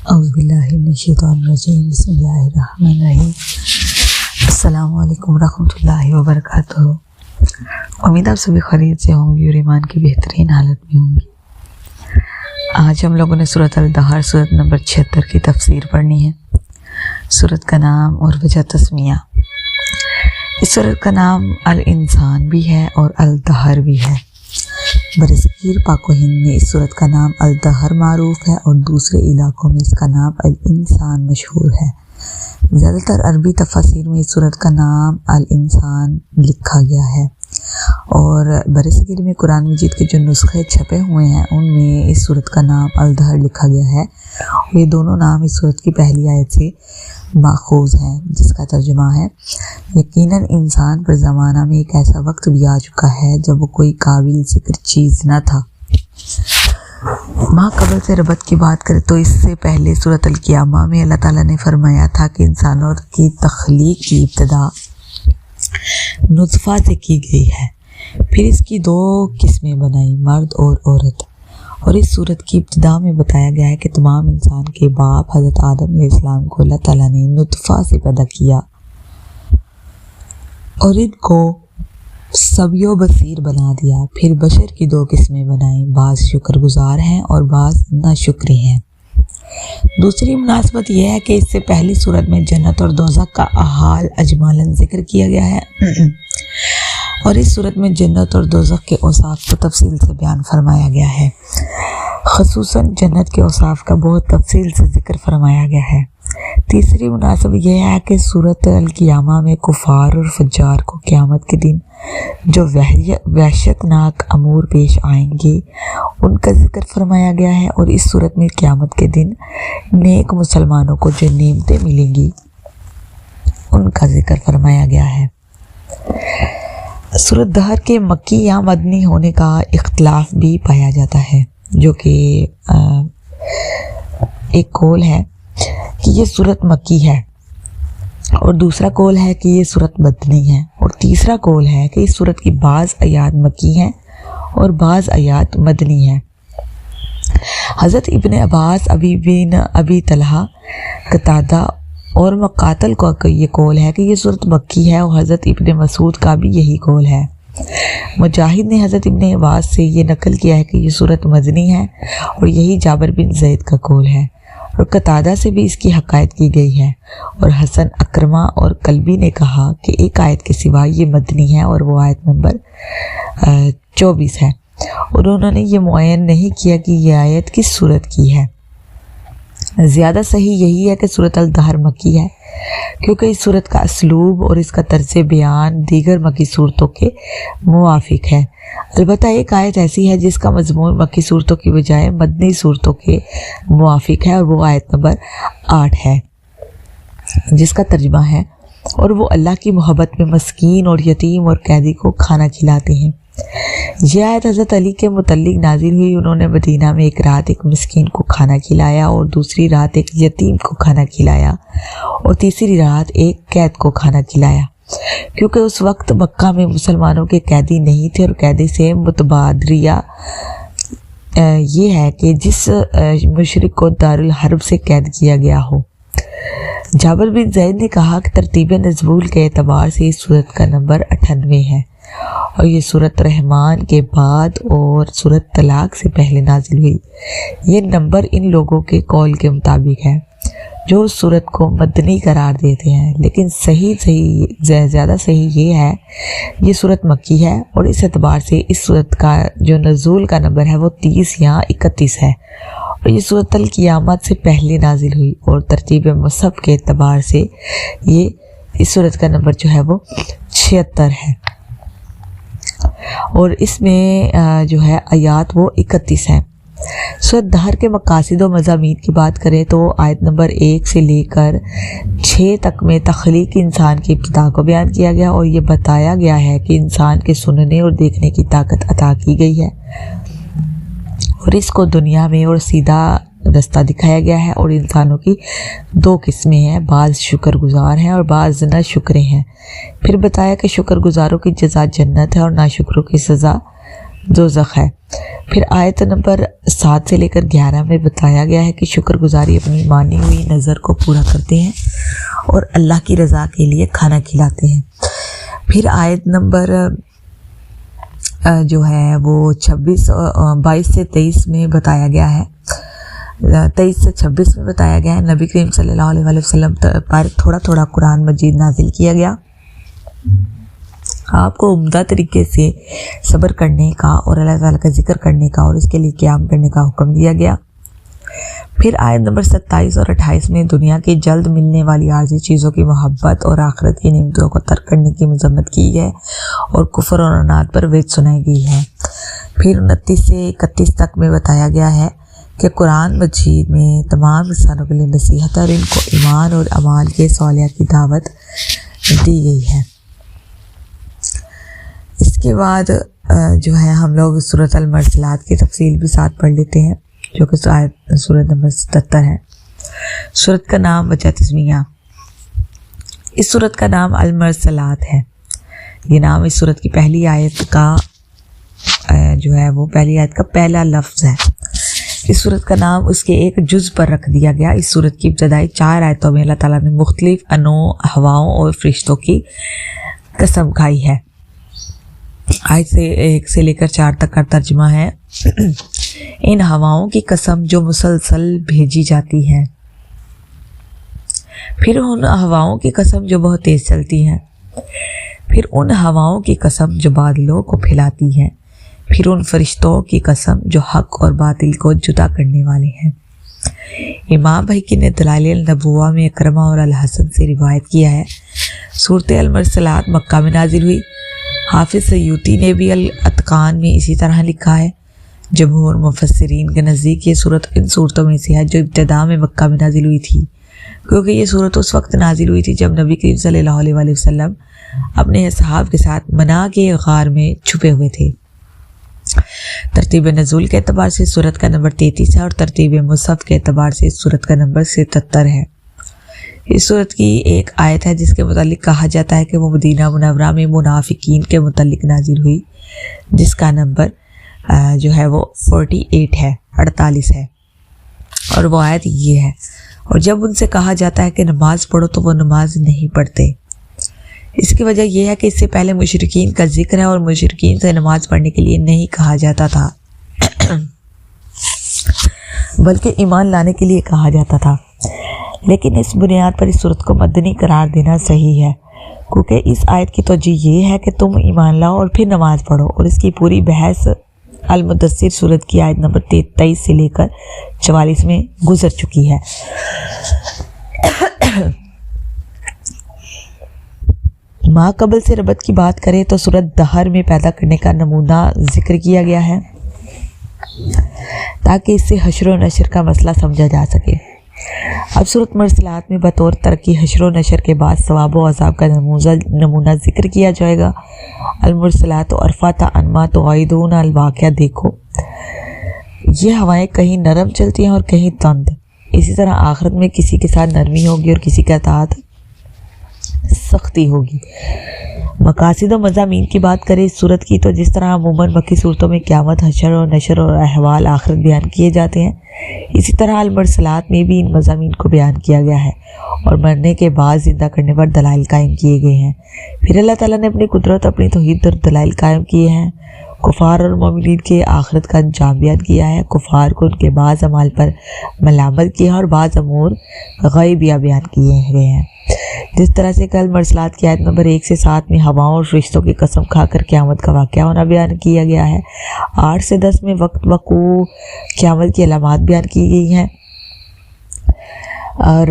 اعوذ باللہ من الشیطان الرجیم، بسم اللہ الرحمن الرحیم۔ السلام علیکم ورحمۃ اللہ وبرکاتہ۔ امید آپ سبھی خیریت سے ہوں گی اور ایمان کی بہترین حالت میں ہوں گی۔ آج ہم لوگوں نے سورۃ الدہر سورۃ نمبر 76 کی تفسیر پڑھنی ہے۔ سورۃ کا نام اور وجہ تسمیہ۔ اس سورۃ کا نام الانسان بھی ہے اور الدہر بھی ہے۔ برصغیر پاک و ہند میں اس سورت کا نام الدہر معروف ہے اور دوسرے علاقوں میں اس کا نام الانسان مشہور ہے۔ زیادہ تر عربی تفاسیر میں اس سورت کا نام الانسان لکھا گیا ہے، اور برصغیر میں قرآن مجید کے جو نسخے چھپے ہوئے ہیں ان میں اس سورت کا نام الدہر لکھا گیا ہے، اور یہ دونوں نام اس سورت کی پہلی آیت سے ماخوذ ہیں، جس کا ترجمہ ہے یقیناً انسان پر زمانہ میں ایک ایسا وقت بھی آ چکا ہے جب وہ کوئی قابل ذکر چیز نہ تھا۔ ماں قبل سے ربط کی بات کرے تو اس سے پہلے سورۃ القیامہ میں اللہ تعالیٰ نے فرمایا تھا کہ انسانوں کی تخلیق کی ابتدا نطفہ سے کی گئی ہے، پھر اس کی دو قسمیں بنائی، مرد اور عورت، اور اس صورت کی ابتدا میں بتایا گیا ہے کہ تمام انسان کے باپ حضرت آدم علیہ السلام کو اللہ تعالیٰ نے نطفہ سے پیدا کیا اور ان کو سمیع و بصیر بنا دیا۔ پھر بشر کی دو قسمیں بنائیں، بعض شکر گزار ہیں اور بعض ناشکری ہیں۔ دوسری مناسبت یہ ہے کہ اس سے پہلی صورت میں جنت اور دوزخ کا حال اجمالاً ذکر کیا گیا ہے، اور اس صورت میں جنت اور دوزخ کے اوصاف کو تفصیل سے بیان فرمایا گیا ہے۔ خصوصاً جنت کے اوصاف کا بہت تفصیل سے ذکر فرمایا گیا ہے۔ تیسری مناسبت یہ ہے کہ سورۃ القیامہ میں کفار اور فجار کو قیامت کے دن جو وحشت ناک امور پیش آئیں گے ان کا ذکر فرمایا گیا ہے، اور اس صورت میں قیامت کے دن نیک مسلمانوں کو جو نعمتیں ملیں گی ان کا ذکر فرمایا گیا ہے۔ سورۃ دہر کے مکی یا مدنی ہونے کا اختلاف بھی پایا جاتا ہے، جو کہ ایک قول ہے کہ یہ سورت مکی ہے، اور دوسرا قول ہے کہ یہ سورت مدنی ہے، اور تیسرا قول ہے کہ اس سورت کی بعض آیات مکی ہیں اور بعض آیات مدنی ہیں۔ حضرت ابن عباس، ابی طلحہ، قتادہ اور مقاتل کو یہ قول ہے کہ یہ سورت مکی ہے، اور حضرت ابن مسعود کا بھی یہی قول ہے۔ مجاہد نے حضرت ابن عباس سے یہ نقل کیا ہے کہ یہ سورت مدنی ہے، اور یہی جابر بن زید کا قول ہے، اور قتادہ سے بھی اس کی حکایت کی گئی ہے، اور حسن اکرمہ اور قلبی نے کہا کہ ایک آیت کے سوا یہ مدنی ہے، اور وہ آیت نمبر 24 ہے، اور انہوں نے یہ معین نہیں کیا کہ یہ آیت کس سورت کی ہے۔ زیادہ صحیح یہی ہے کہ سورۃ الدہر مکی ہے، کیونکہ اس سورت کا اسلوب اور اس کا طرز بیان دیگر مکی صورتوں کے موافق ہے۔ البتہ ایک آیت ایسی ہے جس کا مضمون مکی صورتوں کی بجائے مدنی صورتوں کے موافق ہے، اور وہ آیت نمبر 8 ہے، جس کا ترجمہ ہے اور وہ اللہ کی محبت میں مسکین اور یتیم اور قیدی کو کھانا کھلاتے ہیں۔ یہ آیت حضرت علی کے متعلق نازل ہوئی۔ انہوں نے مدینہ میں ایک رات ایک مسکین کو کھانا کھلایا، اور دوسری رات ایک یتیم کو کھانا کھلایا، اور تیسری رات ایک قید کو کھانا کھلایا، کیونکہ اس وقت مکہ میں مسلمانوں کے قیدی نہیں تھے، اور قیدی سے متبادریہ یہ ہے کہ جس مشرک کو دارالحرب سے قید کیا گیا ہو۔ جابر بن زید نے کہا کہ ترتیب نزول کے اعتبار سے اس سورت کا نمبر 98 ہے، اور یہ سورت رحمان کے بعد اور سورت طلاق سے پہلے نازل ہوئی۔ یہ نمبر ان لوگوں کے قول کے مطابق ہے جو اس سورت کو مدنی قرار دیتے ہیں، لیکن زیادہ صحیح یہ ہے یہ سورت مکی ہے، اور اس اعتبار سے اس سورت کا جو نزول کا نمبر ہے وہ 30 یا 31 ہے، اور یہ سورت القیامت سے پہلے نازل ہوئی، اور ترتیب مصحف کے اعتبار سے یہ اس سورت کا نمبر جو ہے وہ 76 ہے، اور اس میں جو ہے آیات وہ 31 ہیں۔ سورۃ دہر کے مقاصد و مضامین کی بات کریں تو آیت نمبر 1 سے لے کر 6 تک میں تخلیق انسان کی ابتدا کو بیان کیا گیا، اور یہ بتایا گیا ہے کہ انسان کے سننے اور دیکھنے کی طاقت عطا کی گئی ہے، اور اس کو دنیا میں اور سیدھا رستہ دکھایا گیا ہے، اور انسانوں کی دو قسمیں ہیں، بعض شکر گزار ہیں اور بعض ناشکرے ہیں۔ پھر بتایا کہ شکر گزاروں کی جزا جنت ہے اور ناشکروں کی سزا دوزخ ہے۔ پھر آیت نمبر 7 سے لے کر 11 میں بتایا گیا ہے کہ شکر گزاری اپنی مانی ہوئی نظر کو پورا کرتے ہیں اور اللہ کی رضا کے لیے کھانا کھلاتے ہیں۔ پھر آیت نمبر جو ہے وہ 22 سے 23 میں بتایا گیا ہے، 23 سے 26 میں بتایا گیا ہے نبی کریم صلی اللہ علیہ وسلم پر تھوڑا تھوڑا قرآن مجید نازل کیا گیا، آپ کو عمدہ طریقے سے صبر کرنے کا اور اللہ تعالیٰ کا ذکر کرنے کا اور اس کے لیے قیام کرنے کا حکم دیا گیا۔ پھر آیت نمبر 27 اور 28 میں دنیا کی جلد ملنے والی عارضی چیزوں کی محبت اور آخرت کی نعمتوں کو ترک کرنے کی مذمت کی ہے اور کفر اور عناد پر وعظ سنائی گئی ہے۔ پھر 29 سے 31 تک میں بتایا گیا ہے کہ قرآن مجید میں تمام انسانوں کے لیے نصیحت اور ان کو ایمان اور اعمال کے صالحہ کی دعوت دی گئی ہے۔ اس کے بعد جو ہے ہم لوگ سورۃ المرسلات کی تفصیل بھی ساتھ پڑھ لیتے ہیں، جو کہ سورۃ نمبر 77 ہے۔ سورت کا نام وجہ تسمیہ، اس سورت کا نام المرسلات ہے۔ یہ نام اس سورت کی پہلی آیت کا جو ہے وہ پہلی آیت کا پہلا لفظ ہے۔ اس سورت کا نام اس کے ایک جز پر رکھ دیا گیا۔ اس سورت کی ابتدائی 4 آیتوں میں اللہ تعالیٰ نے مختلف انواع ہواؤں اور فرشتوں کی قسم کھائی ہے۔ آیت سے 1 سے لے کر 4 تک کا ترجمہ ہے، ان ہواؤں کی قسم جو مسلسل بھیجی جاتی ہیں، پھر ان ہواؤں کی قسم جو بہت تیز چلتی ہیں، پھر ان ہواؤں کی قسم جو بادلوں کو پھیلاتی ہیں، پھر ان فرشتوں کی قسم جو حق اور باطل کو جدا کرنے والے ہیں۔ امام بھائی نے دلائل النبوہ میں اکرمہ اور الحسن سے روایت کیا ہے، سورۃ المرسلات مکہ میں نازل ہوئی۔ حافظ سیوطی نے بھی الاتقان میں اسی طرح لکھا ہے۔ جمہور مفسرین کے نزدیک یہ صورت ان صورتوں میں سے ہے جو ابتدا میں مکہ میں نازل ہوئی تھی، کیونکہ یہ صورت اس وقت نازل ہوئی تھی جب نبی کریم صلی اللہ علیہ وسلم اپنے اصحاب کے ساتھ منا کے غار میں چھپے ہوئے تھے۔ ترتیب نزول کے اعتبار سے سورت کا نمبر 33 ہے اور ترتیب مصحف کے اعتبار سے سورت کا نمبر 77 ہے۔ اس سورت کی ایک آیت ہے جس کے متعلق کہا جاتا ہے کہ وہ مدینہ منورہ میں منافقین کے متعلق نازل ہوئی، جس کا نمبر جو ہے وہ 48 ہے اور وہ آیت یہ ہے، اور جب ان سے کہا جاتا ہے کہ نماز پڑھو تو وہ نماز نہیں پڑھتے۔ اس کی وجہ یہ ہے کہ اس سے پہلے مشرکین کا ذکر ہے اور مشرکین سے نماز پڑھنے کے لیے نہیں کہا جاتا تھا بلکہ ایمان لانے کے لیے کہا جاتا تھا۔ لیکن اس بنیاد پر اس صورت کو مدنی قرار دینا صحیح ہے، کیونکہ اس آیت کی توجہ یہ ہے کہ تم ایمان لاؤ اور پھر نماز پڑھو، اور اس کی پوری بحث المدثر صورت کی آیت نمبر 23 سے لے کر 44 میں گزر چکی ہے۔ ما قبل سے ربط کی بات کریں تو صورت دہر میں پیدا کرنے کا نمونہ ذکر کیا گیا ہے تاکہ اس سے حشر و نشر کا مسئلہ سمجھا جا سکے۔ اب سورۃ مرسلات میں بطور ترقی حشر و نشر کے بعد ثواب و عذاب کا نمونہ ذکر کیا جائے گا۔ المرسلات عرفات انما توعدون الواقعہ دیکھو، یہ ہوائیں کہیں نرم چلتی ہیں اور کہیں تند، اسی طرح آخرت میں کسی کے ساتھ نرمی ہوگی اور کسی کے ساتھ سختی ہوگی۔ مقاصد و مضامین کی بات کریں اس صورت کی تو جس طرح عموماً مکی صورتوں میں قیامت، حشر و نشر اور احوال آخرت بیان کیے جاتے ہیں، اسی طرح المرسلات میں بھی ان مضامین کو بیان کیا گیا ہے اور مرنے کے بعد زندہ کرنے پر دلائل قائم کیے گئے ہیں۔ پھر اللہ تعالیٰ نے اپنی قدرت، اپنی توحید اور دلائل قائم کیے ہیں۔ کفار اور مومنین کے آخرت کا انجام بیان کیا ہے، کفار کو ان کے بعض اعمال پر ملامت کیا ہے اور بعض امور غیبیہ بیان کیے گئے ہیں۔ جس طرح سے کل مرسلات کی آیت نمبر 1 سے 7 میں ہواؤں اور فرشتوں کی قسم کھا کر قیامت کا واقعہ ہونا بیان کیا گیا ہے، 8 سے 10 میں وقت وقوع قیامت کی علامات بیان کی گئی ہیں، اور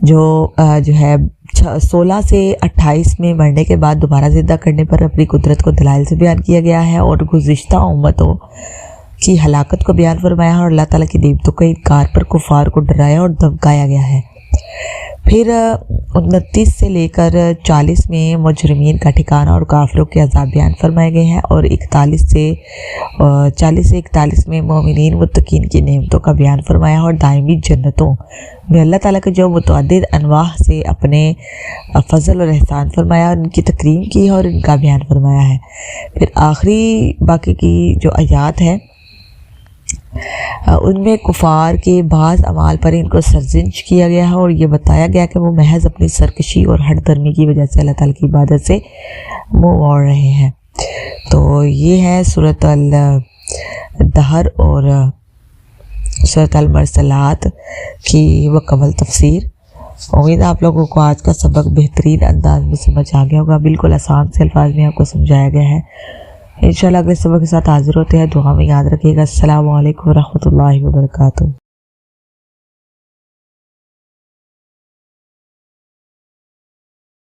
جو ہے 16 سے 28 میں مرنے کے بعد دوبارہ زندہ کرنے پر اپنی قدرت کو دلائل سے بیان کیا گیا ہے اور گزشتہ امتوں کی ہلاکت کو بیان فرمایا ہے اور اللہ تعالیٰ کی نعمتوں کے انکار پر کفار کو ڈرایا اور دھمکایا گیا ہے۔ پھر 29 سے لے کر 40 میں مجرمین کا ٹھکانہ اور کافروں کے عذاب بیان فرمائے گئے ہیں، اور 40 سے 41 میں مومنین متقین کی نعمتوں کا بیان فرمایا اور دائمی جنتوں میں اللہ تعالیٰ کے جو متعدد انواع سے اپنے فضل اور احسان فرمایا، ان کی تکریم کی اور ان کا بیان فرمایا ہے۔ پھر آخری باقی کی جو آیات ہیں ان میں کفار کے بعض اعمال پر ان کو سرزنش کیا گیا ہے، اور یہ بتایا گیا کہ وہ محض اپنی سرکشی اور ہٹ درمی کی وجہ سے اللہ تعالیٰ کی عبادت سے منہ موڑ رہے ہیں۔ تو یہ ہے سورۃ الدہر اور سورۃ المرسلات کی مکمل تفسیر۔ امید ہے آپ لوگوں کو آج کا سبق بہترین انداز میں سمجھ آ گیا ہوگا، بالکل آسان سے الفاظ میں آپ کو سمجھایا گیا ہے۔ انشاءاللہ اگلے سبق کے ساتھ حاضر ہوتے ہیں، دعا میں یاد رکھیے گا۔ السلام علیکم ورحمۃ اللہ وبرکاتہ۔